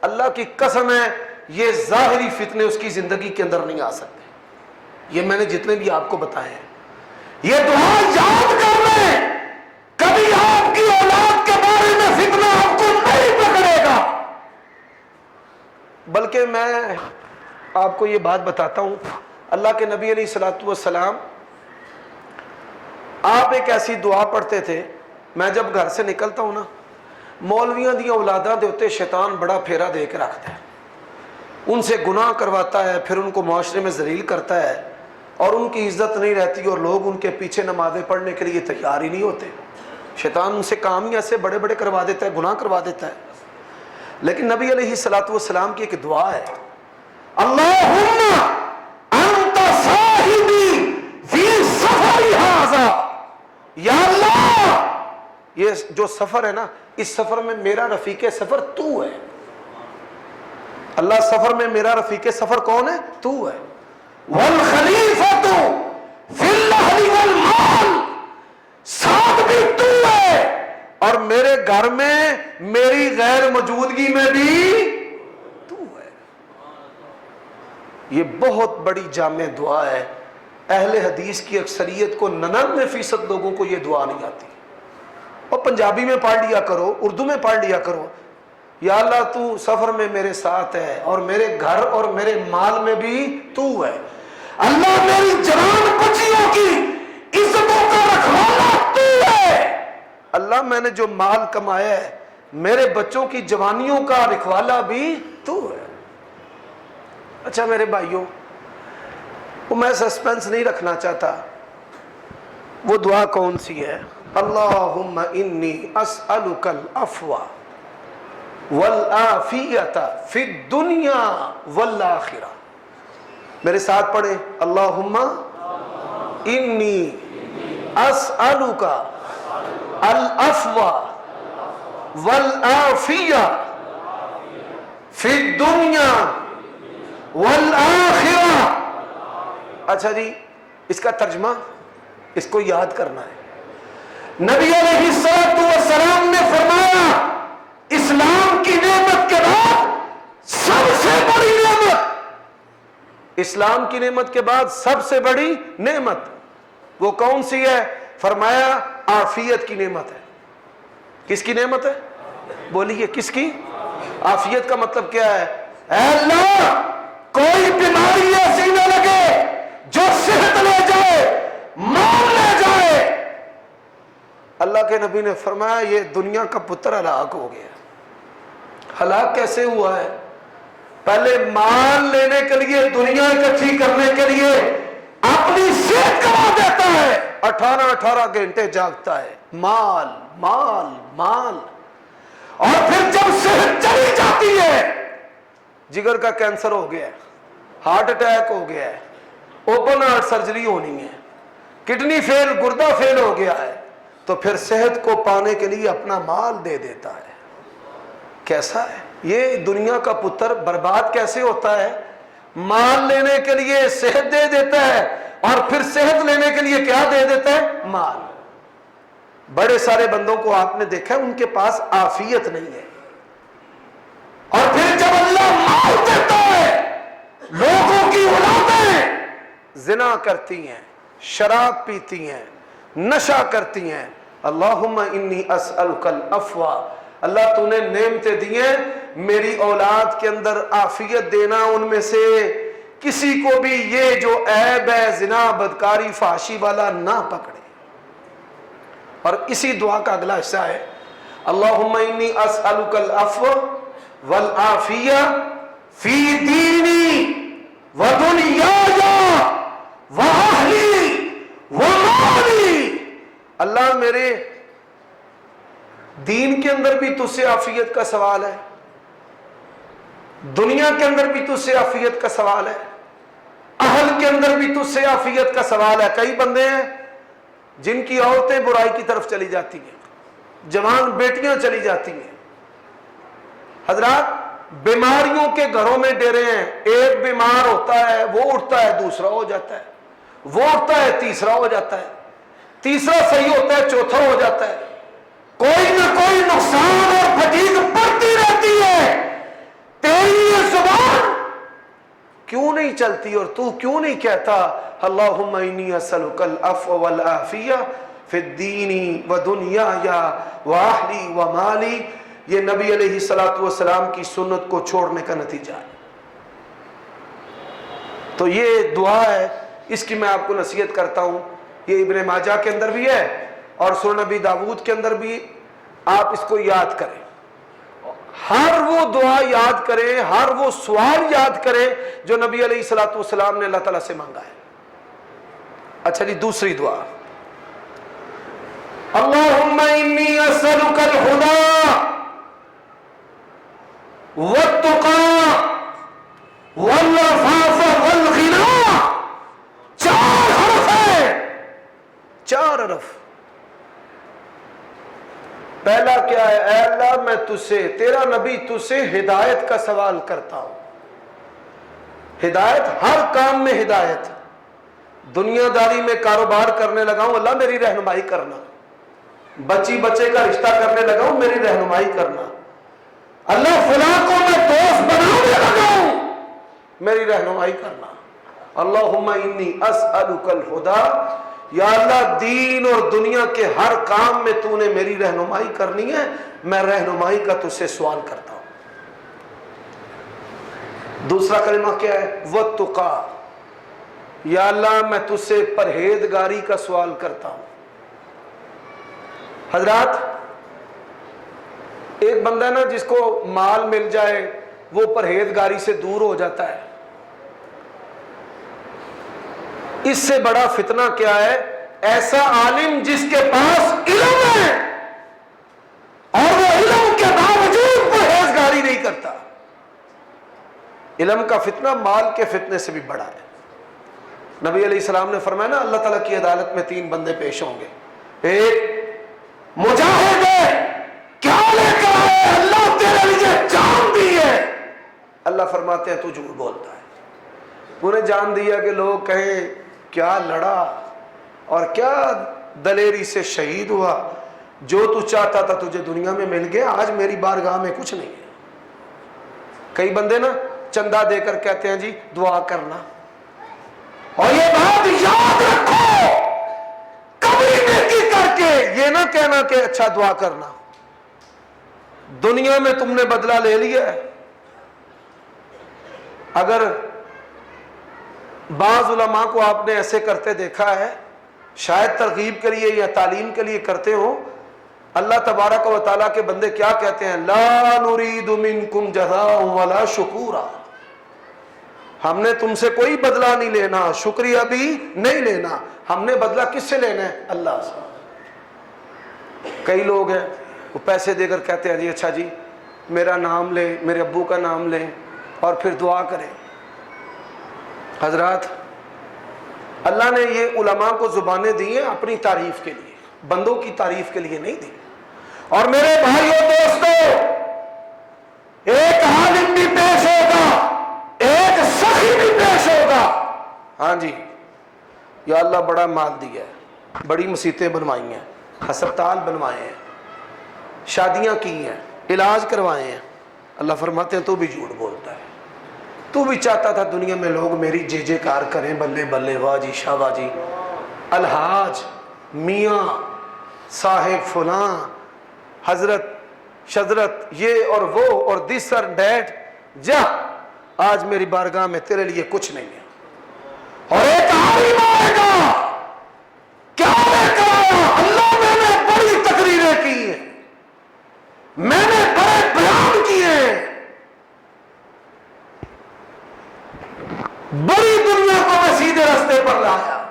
اللہ کی قسم ہے یہ ظاہری فتنے اس کی زندگی کے اندر نہیں آ سکتے. یہ میں نے جتنے بھی آپ کو بتائے ہیں، یہ دعا یاد کر لیں، کبھی آپ کی اولاد کے بارے میں فتنہ آپ کو نہیں پکڑے گا. بلکہ میں آپ کو یہ بات بتاتا ہوں، اللہ کے نبی علیہ الصلوۃ والسلام آپ ایک ایسی دعا پڑھتے تھے. میں جب گھر سے نکلتا ہوں نا، مولویاں دی اولاداں دے ہوتے شیطان بڑا پھیرا دے کے رکھتا ہے، ان سے گناہ کرواتا ہے، پھر ان کو معاشرے میں ذلیل کرتا ہے اور ان کی عزت نہیں رہتی اور لوگ ان کے پیچھے نمازیں پڑھنے کے لیے تیار ہی نہیں ہوتے. شیطان ان سے کام ہی ایسے بڑے بڑے کروا دیتا ہے، گناہ کروا دیتا ہے. لیکن نبی علیہ الصلوۃ والسلام کی ایک دعا ہے، اللہم انت صاحبی فی سفری ھذا، یا اللہ یہ جو سفر ہے نا، اس سفر میں میرا رفیق سفر تو ہے. اللہ سفر میں میرا رفیق سفر کون ہے؟ تو ہے. والخلیفۃ فی الاہل والمال، ساتھ بھی تو ہے اور میرے گھر میں میری غیر موجودگی میں بھی تو ہے. یہ بہت بڑی جامع دعا ہے. اہل حدیث کی اکثریت کو 99% لوگوں کو یہ دعا نہیں آتی. اور پنجابی میں پڑھ لیا کرو، اردو میں پڑھ لیا کرو، یا اللہ تو سفر میں میرے ساتھ ہے اور میرے گھر اور میرے مال میں بھی تو ہے. اللہ میری جوان بچیوں کی عزتوں کا رکھوالا تو ہے. اللہ میں نے جو مال کمایا ہے، میرے بچوں کی جوانیوں کا رکھوالا بھی تو ہے. اچھا میرے بھائیوں، وہ میں سسپینس نہیں رکھنا چاہتا. وہ دعا کون سی ہے؟ اللہم انی اسألک العفو والعافیۃ فی الدنیا والآخرہ. میرے ساتھ پڑھیں، اللہم انی اسألک العفو والعافیۃ فی الدنیا والآخرہ. اچھا جی، اس کا ترجمہ اس کو یاد کرنا ہے. نبی علیہ الصلوۃ والسلام نے فرمایا، اسلام کی نعمت کے بعد سب سے بڑی نعمت، اسلام کی نعمت کے بعد سب سے بڑی نعمت وہ کون سی ہے؟ فرمایا عافیت کی نعمت ہے. کس کی نعمت ہے؟ بولیے کس کی؟ عافیت کا مطلب کیا ہے؟ اے اللہ کوئی بیماری ایسی نہ لگے جو صحت لے جائے، مال لے جائے. اللہ کے نبی نے فرمایا یہ دنیا کا پتر ہلاک ہو گیا. ہلاک کیسے ہوا ہے؟ پہلے مال لینے کے لیے، دنیا اکٹھی کرنے کے لیے اپنی صحت گوا دیتا ہے، 18 گھنٹے جاگتا ہے، مال مال مال. اور پھر جب صحت چلی جاتی ہے، جگر کا کینسر ہو گیا، ہارٹ اٹیک ہو گیا ہے, اوپن ہارٹ سرجری ہونی ہے, کڈنی فیل, گردہ فیل ہو گیا ہے, تو پھر صحت کو پانے کے لیے اپنا مال دے دیتا ہے. کیسا ہے یہ دنیا کا پتر, برباد کیسے ہوتا ہے؟ مال لینے کے لیے صحت دے دیتا ہے, اور پھر صحت لینے کے لیے کیا دے دیتا ہے؟ مال. بڑے سارے بندوں کو آپ نے دیکھا ہے ان کے پاس عافیت نہیں ہے, اور پھر جب اللہ مال دیتا ہے, لوگوں کی اولادیں زنا کرتی ہیں, شراب پیتی ہیں, نشہ کرتی ہیں. اللہم انی اسألک العفو, اللہ تو نے نعمتیں دی ہیں, میری اولاد کے اندر عافیت دینا, ان میں سے کسی کو بھی یہ جو عیب ہے زنا, بدکاری, فحاشی والا نہ پکڑے. اور اسی دعا کا اگلا حصہ ہے اللہم انی اسألک العفو والعافیہ فی دینی ودنیای واہلی ومالی. اللہ میرے دین کے اندر بھی تجھ سے عافیت کا سوال ہے, دنیا کے اندر بھی تجھ سے عافیت کا سوال ہے, اہل کے اندر بھی تجھ سے عافیت کا سوال ہے. کئی بندے ہیں جن کی عورتیں برائی کی طرف چلی جاتی ہیں, جوان بیٹیاں چلی جاتی ہیں. حضرات بیماریوں کے گھروں میں ڈرے ہیں, ایک بیمار ہوتا ہے وہ اٹھتا ہے دوسرا ہو جاتا ہے, وہ اٹھتا ہے تیسرا ہو جاتا ہے, تیسرا صحیح ہوتا ہے چوتھا ہو جاتا ہے. کوئی نہ کوئی نقصان اور فٹیگ پڑتی رہتی ہے. تیری یہ زبان کیوں نہیں چلتی اور تو کیوں نہیں کہتا اللہم انی اسألک العفو والعافیہ فی الدین ودنیای واہلی ومالی. یہ نبی علیہ السلام کی سنت کو چھوڑنے کا نتیجہ ہے. تو یہ دعا ہے, اس کی میں آپ کو نصیحت کرتا ہوں. یہ ابن ماجہ کے اندر بھی ہے اور سنن نبی داود کے اندر بھی. آپ اس کو یاد کریں, ہر وہ دعا یاد کریں, ہر وہ سوال یاد کریں جو نبی علیہ السلام نے اللہ تعالیٰ سے مانگا ہے. اچھا جی, دوسری دعا اللہم انی اسألک الہدی والتقی والعفاف والغنی. 4 حرف ہے, 4 حرف. پہلا کیا ہے؟ اے اللہ میں تجھ سے, تیرا نبی تجھ سے ہدایت کا سوال کرتا ہوں. ہدایت, ہر کام میں ہدایت. دنیا داری میں کاروبار کرنے لگا ہوں, اللہ میری رہنمائی کرنا. بچی بچے کا رشتہ کرنے لگا ہوں, میری رہنمائی کرنا. اللہ فلاں کو میں دوست بنانے لگا ہوں, میری رہنمائی کرنا. اللہم انی اسألک الہدی, یا اللہ دین اور دنیا کے ہر کام میں تو نے میری رہنمائی کرنی ہے, میں رہنمائی کا تجھ سے سوال کرتا ہوں. دوسرا کلمہ کیا ہے؟ والتقی, یا اللہ میں تجھ سے پرہیزگاری کا سوال کرتا ہوں. حضرات ایک بندہ نا جس کو مال مل جائے وہ پرہیزگاری سے دور ہو جاتا ہے. اس سے بڑا فتنہ کیا ہے؟ ایسا عالم جس کے پاس علم ہے اور وہ علم کے باوجود پرہیزگاری نہیں کرتا. علم کا فتنہ مال کے فتنے سے بھی بڑا ہے. نبی علیہ السلام نے فرمایا نا اللہ تعالیٰ کی عدالت میں 3 بندے پیش ہوں گے. ایک مجاہد ہے, کیا لے کر آئے؟ اللہ تیرے لیے جان دی ہے. اللہ فرماتے ہیں تو جھوٹ بولتا ہے. تو نے جان دیا کہ لوگ کہیں کیا لڑا اور کیا دلیری سے شہید ہوا, جو تو چاہتا تھا تجھے دنیا میں مل گیا, آج میری بارگاہ میں کچھ نہیں ہے. کئی بندے نا چندہ دے کر کہتے ہیں جی دعا کرنا, اور یہ بات یاد رکھو کبھی نیکی کر کے یہ نہ کہنا کہ اچھا دعا کرنا. دنیا میں تم نے بدلہ لے لیا ہے. اگر بعض علماء کو آپ نے ایسے کرتے دیکھا ہے, شاید ترغیب کے لیے یا تعلیم کے لیے کرتے ہو, اللہ تبارک و تعالیٰ کے بندے کیا کہتے ہیں؟ لا نرید منکم جزاء ولا شکورا, ہم نے تم سے کوئی بدلہ نہیں لینا, شکریہ بھی نہیں لینا. ہم نے بدلہ کس سے لینا ہے؟ اللہ سے. کئی لوگ ہیں وہ پیسے دے کر کہتے ہیں جی اچھا جی میرا نام لیں, میرے ابو کا نام لیں اور پھر دعا کریں. حضرات اللہ نے یہ علماء کو زبانیں دی ہیں اپنی تعریف کے لیے، بندوں کی تعریف کے لیے نہیں دی۔ اور میرے بھائیوں دوستوں، ایک عالم بھی پیش ہوگا، ایک سخی بھی پیش ہوگا، ہاں جی یا اللہ بڑا مال دیا ہے، بڑی مسجدیں بنوائی ہیں، ہسپتال بنوائے ہیں، شادیاں کی ہیں، علاج کروائے ہیں، اللہ فرماتے ہیں تو بھی جھوٹ بولتا ہے، تو بھی چاہتا تھا دنیا میں لوگ میری جے جے کار کریں، بلے بلے واہ جی شاہ واہ جی، الحاج میاں صاحب فلاں حضرت شجرت یہ اور وہ اور دس اور ڈیٹ، جا آج میری بارگاہ میں تیرے لیے کچھ نہیں ہے۔ اور ایک عالم آئے گا، کیا لے کر آیا؟ اللہ میں نے بڑی تقریریں کی ہیں، میں نے بڑے بیان کیے ہیں، بڑی دنیا کو میں سیدھے راستے پر لایا،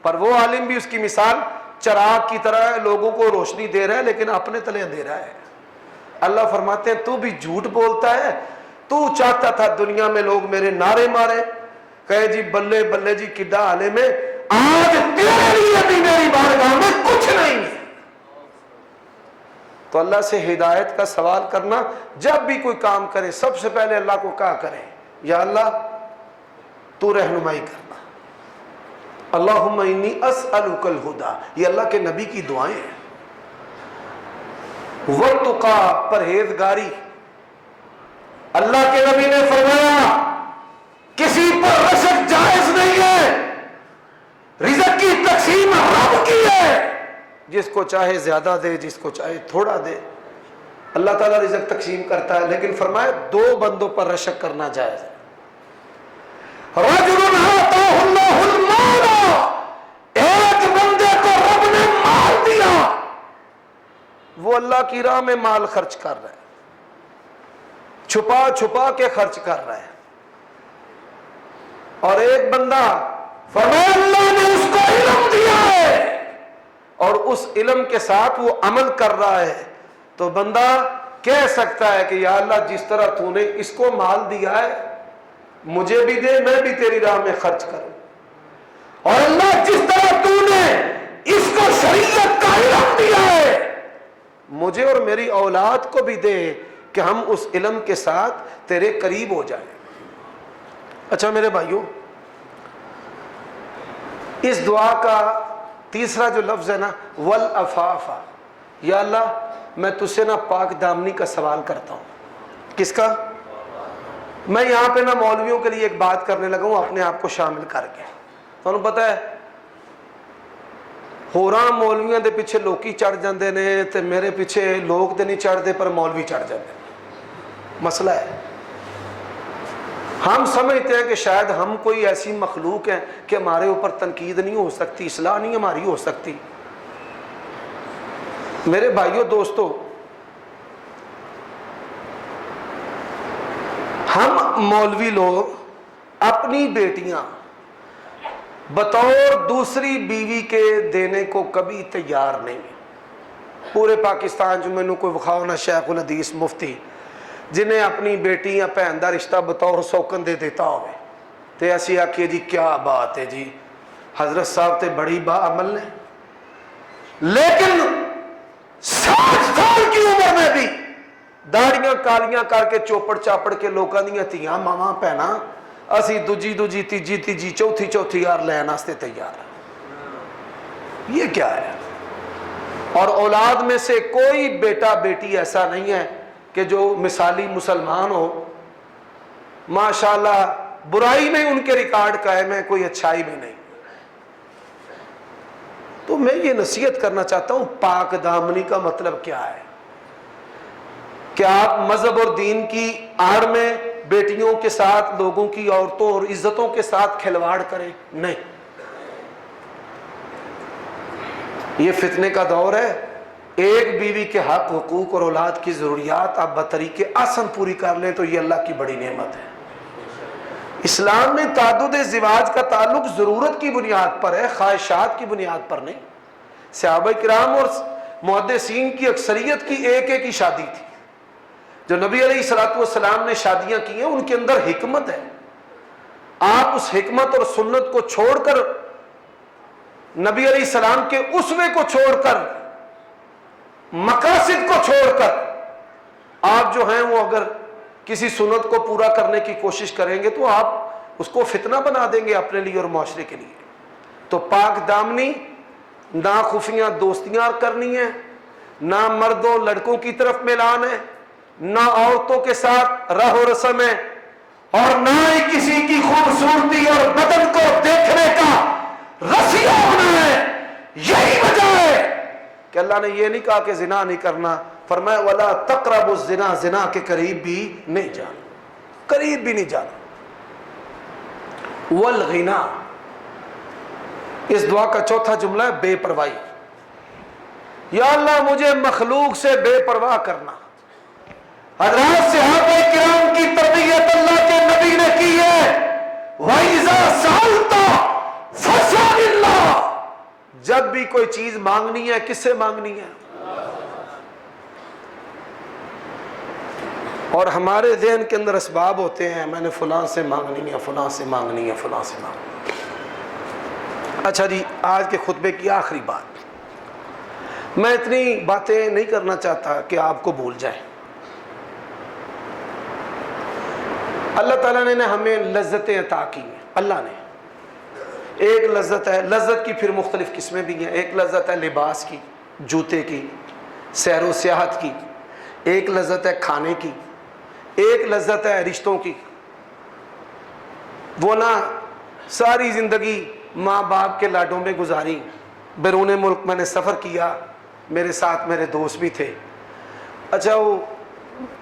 پر وہ عالم بھی اس کی مثال چراغ کی طرح ہے، لوگوں کو روشنی دے رہا ہے لیکن اپنے تلے اندھیرا ہے۔ اللہ فرماتے ہیں تو بھی جھوٹ بولتا ہے، تو چاہتا تھا دنیا میں لوگ میرے نعرے مارے، کہے جی بلے بلے جی کڈا عالم ہے، آج تیرے لیے بھی میری بارگاہ میں کچھ نہیں ہے۔ تو اللہ سے ہدایت کا سوال کرنا، جب بھی کوئی کام کرے سب سے پہلے اللہ کو کہا کریں یا اللہ تو رہنمائی کرنا، اللہم انی اسألک الہدی، یہ اللہ کے نبی کی دعائیں ہیں۔ والتقی، پرہیزگاری، اللہ کے نبی نے فرمایا کسی پر رشک جائز نہیں ہے، رزق کی تقسیم رب کی ہے، جس کو چاہے زیادہ دے جس کو چاہے تھوڑا دے، اللہ تعالیٰ رزق تقسیم کرتا ہے، لیکن فرمایا دو بندوں پر رشک کرنا جائز ہے۔ رجل آتاہ اللہ المال، ایک بندے کو رب نے مال دیا، وہ اللہ کی راہ میں مال خرچ کر رہا ہے، چھپا چھپا کے خرچ کر رہا ہے، اور ایک بندہ فرمایا اللہ نے اس کو علم دیا ہے اور اس علم کے ساتھ وہ عمل کر رہا ہے، تو بندہ کہہ سکتا ہے کہ یا اللہ جس طرح تو نے اس کو مال دیا ہے مجھے بھی دے، میں بھی تیری راہ میں خرچ کروں، اور اللہ جس طرح تو نے اس کو شریعت کا علم دیا ہے مجھے اور میری اولاد کو بھی دے کہ ہم اس علم کے ساتھ تیرے قریب ہو جائیں۔ اچھا میرے بھائیوں، اس دعا کا تیسرا جو لفظ ہے نا والعفاف، یا اللہ میں تجھ سے نا پاک دامنی کا سوال کرتا ہوں۔ کس کا؟ میں یہاں پہ نا مولویوں کے لیے ایک بات کرنے لگا ہوں اپنے آپ کو شامل کر کے۔ تو انہوں پتہ ہے ہوراں مولویوں دے پیچھے لوکی چڑھ جاندے نے تے میرے پیچھے لوگ تے نہیں چڑھتے پر مولوی چڑھ جاندے، مسئلہ ہے۔ ہم سمجھتے ہیں کہ شاید ہم کوئی ایسی مخلوق ہیں کہ ہمارے اوپر تنقید نہیں ہو سکتی، اصلاح نہیں ہماری ہو سکتی۔ میرے بھائیوں دوستو، ہم مولوی لوگ اپنی بیٹیاں بطور دوسری بیوی کے دینے کو کبھی تیار نہیں ہیں۔ پورے پاکستان جو میں نے کوئی وکھاؤ نا شیخ الحدیث مفتی جنہیں اپنی بیٹی یا بہن دا رشتہ بطور سوکن دے دیتا ہوئے تے ایسی آکھیے جی کیا بات ہے جی، حضرت صاحب تے بڑی با عمل نے، لیکن 60 سال کی عمر میں بھی داڑیاں کالیاں کر کے چوپڑ چاپڑ کے لوکاں دیاں تیاں ماواں بہناں اسی دوجی دوجی تیجی تیجی چوتھی چوتھی یار لین واسطے تیار ہے۔ یہ کیا ہے؟ اور اولاد میں سے کوئی بیٹا بیٹی ایسا نہیں ہے کہ جو مثالی مسلمان ہو، ماشاءاللہ برائی میں ان کے ریکارڈ قائم ہے، کوئی اچھائی میں نہیں۔ تو میں یہ نصیحت کرنا چاہتا ہوں، پاک دامنی کا مطلب کیا ہے؟ کہ آپ مذہب اور دین کی آڑ میں بیٹیوں کے ساتھ، لوگوں کی عورتوں اور عزتوں کے ساتھ کھلواڑ کریں؟ نہیں، یہ فتنے کا دور ہے۔ ایک بیوی کے حق، حقوق اور اولاد کی ضروریات آپ بطریقے آسن پوری کر لیں تو یہ اللہ کی بڑی نعمت ہے۔ اسلام میں تعدد زواج کا تعلق ضرورت کی بنیاد پر ہے، خواہشات کی بنیاد پر نہیں۔ صحابہ کرام اور محدثین کی اکثریت کی ایک ایک ہی شادی تھی۔ جو نبی علیہ الصلوۃ والسلام نے شادیاں کی ہیں ان کے اندر حکمت ہے۔ آپ اس حکمت اور سنت کو چھوڑ کر، نبی علیہ السلام کے اسوے کو چھوڑ کر، مقاصد کو چھوڑ کر آپ جو ہیں وہ اگر کسی سنت کو پورا کرنے کی کوشش کریں گے تو آپ اس کو فتنہ بنا دیں گے اپنے لیے اور معاشرے کے لیے. تو پاک دامنی، نہ خفیہ دوستیاں کرنی ہیں، نہ مردوں لڑکوں کی طرف میلان ہے، نہ عورتوں کے ساتھ رہ و رسم ہے، اور نہ ہی کسی کی خوبصورتی اور بدن کو دیکھنے کا رسیا ہونا ہے. یہی وجہ ہے کہ اللہ نے یہ نہیں کہا کہ زنا نہیں کرنا، فرمایا وَلَا تَقْرَبُوا الزِّنَا، زنا کے قریب بھی نہیں جانا، قریب بھی نہیں جانا. وَالْغِنَا، اس دعا کا چوتھا جملہ ہے بے پرواہی. یا اللہ مجھے مخلوق سے بے پرواہ کرنا. حضرات صحابہ کرام کی تربیت اللہ کے نبی نے کی ہے. وَإِذَا سَأَلْتَ فَاسْأَلِ اللَّهَ، جب بھی کوئی چیز مانگنی ہے کس سے مانگنی ہے؟ اور ہمارے ذہن کے اندر اسباب ہوتے ہیں، میں نے فلاں سے مانگنی ہے، فلاں سے مانگنی ہے، فلاں سے مانگنی ہے. اچھا جی، آج کے خطبے کی آخری بات، میں اتنی باتیں نہیں کرنا چاہتا کہ آپ کو بھول جائیں. اللہ تعالیٰ نے ہمیں لذتیں عطا کی ہیں. اللہ نے ایک لذت ہے، لذت کی پھر مختلف قسمیں بھی ہیں. ایک لذت ہے لباس کی، جوتے کی، سیر و سیاحت کی. ایک لذت ہے کھانے کی. ایک لذت ہے رشتوں کی. وہ نہ ساری زندگی ماں باپ کے لاڈوں میں گزاری. بیرون ملک میں نے سفر کیا، میرے ساتھ میرے دوست بھی تھے. اچھا، وہ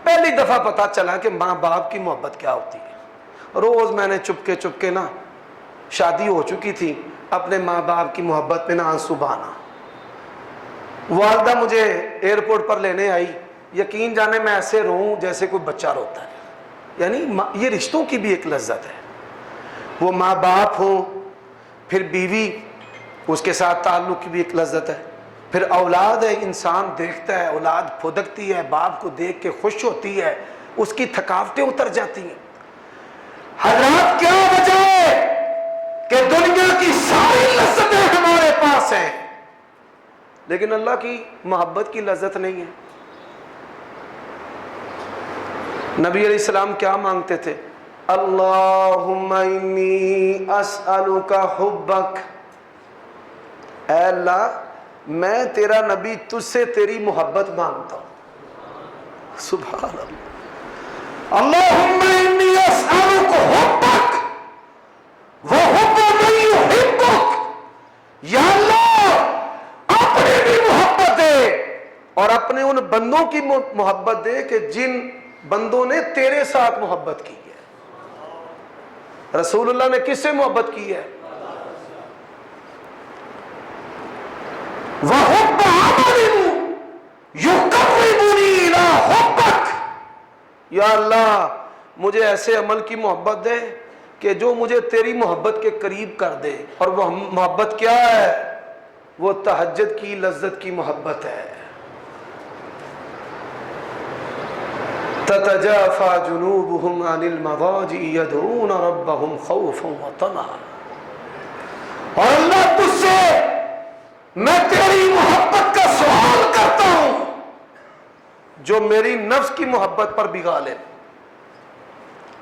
پہلی دفعہ پتا چلا کہ ماں باپ کی محبت کیا ہوتی ہے. روز میں نے چپکے نا، شادی ہو چکی تھی، اپنے ماں باپ کی محبت میں نہ آنسو بہانا. والدہ مجھے ایئرپورٹ پر لینے آئی، یقین جانے میں ایسے روں جیسے کوئی بچہ روتا ہے. یعنی یہ رشتوں کی بھی ایک لذت ہے. وہ ماں باپ ہوں، پھر بیوی، اس کے ساتھ تعلق کی بھی ایک لذت ہے. پھر اولاد ہے، انسان دیکھتا ہے، اولاد پھدکتی ہے، باپ کو دیکھ کے خوش ہوتی ہے، اس کی تھکاوٹیں اتر جاتی ہیں. حضرات کیا وجہ ہے کہ دنیا کی ساری لذتیں ہمارے پاس ہیں لیکن اللہ کی محبت کی لذت نہیں ہے؟ نبی علیہ السلام کیا مانگتے تھے؟ اللہم انی اسألک حبک، اے اللہ میں تیرا نبی تجھ سے تیری محبت مانگتا ہوں. سبحان اللہ. اللہم انی اسألک حبک وحب من یحبک، یا اللہ اپنی بھی محبت دے اور اپنے ان بندوں کی محبت دے کہ جن بندوں نے تیرے ساتھ محبت کی ہے. رسول اللہ نے کس سے محبت کی ہے؟ وَحُبَّ عَمَلٍ يُقَرِّبُنِي إِلَىٰ حُبَّكَ، یا اللہ مجھے ایسے عمل کی محبت دے کہ جو مجھے تیری محبت کے قریب کر دے. اور وہ محبت کیا ہے؟ وہ تہجد کی لذت کی محبت ہے. تتجافى جنوبهم عن المضاجع يدعون ربهم خوفا وطمعا. اور اللہ تجھ سے میں تیری محبت کا سوال کرتا ہوں جو میری نفس کی محبت پر بھی غالب،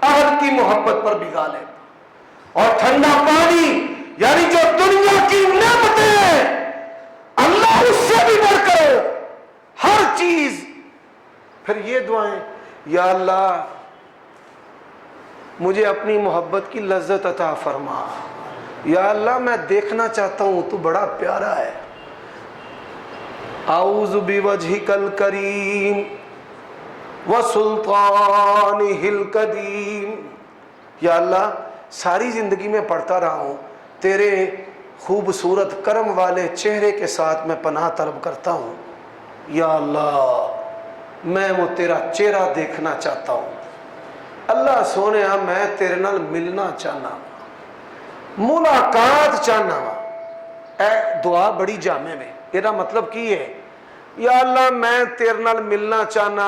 عہد کی محبت پر بھی غالب، اور ٹھنڈا پانی یعنی جو دنیا کی نعمتیں ہیں اللہ اس سے بھی بڑھ کر ہر چیز. پھر یہ دعائیں، یا اللہ مجھے اپنی محبت کی لذت عطا فرما. یا اللہ میں دیکھنا چاہتا ہوں تو بڑا پیارا ہے. اعوذ بوجہک الکریم وسلطانہ القدیم. یا اللہ ساری زندگی میں پڑھتا رہا ہوں، تیرے خوبصورت کرم والے چہرے کے ساتھ میں پناہ طلب کرتا ہوں. یا اللہ میں وہ تیرا چہرہ دیکھنا چاہتا ہوں. اللہ سونے میں تیرے نال ملنا چاہنا، ملاقات چاہنا. اے دعا بڑی جامع میں، یہ مطلب کی ہے؟ یا اللہ میں تیرے نال ملنا چاہنا،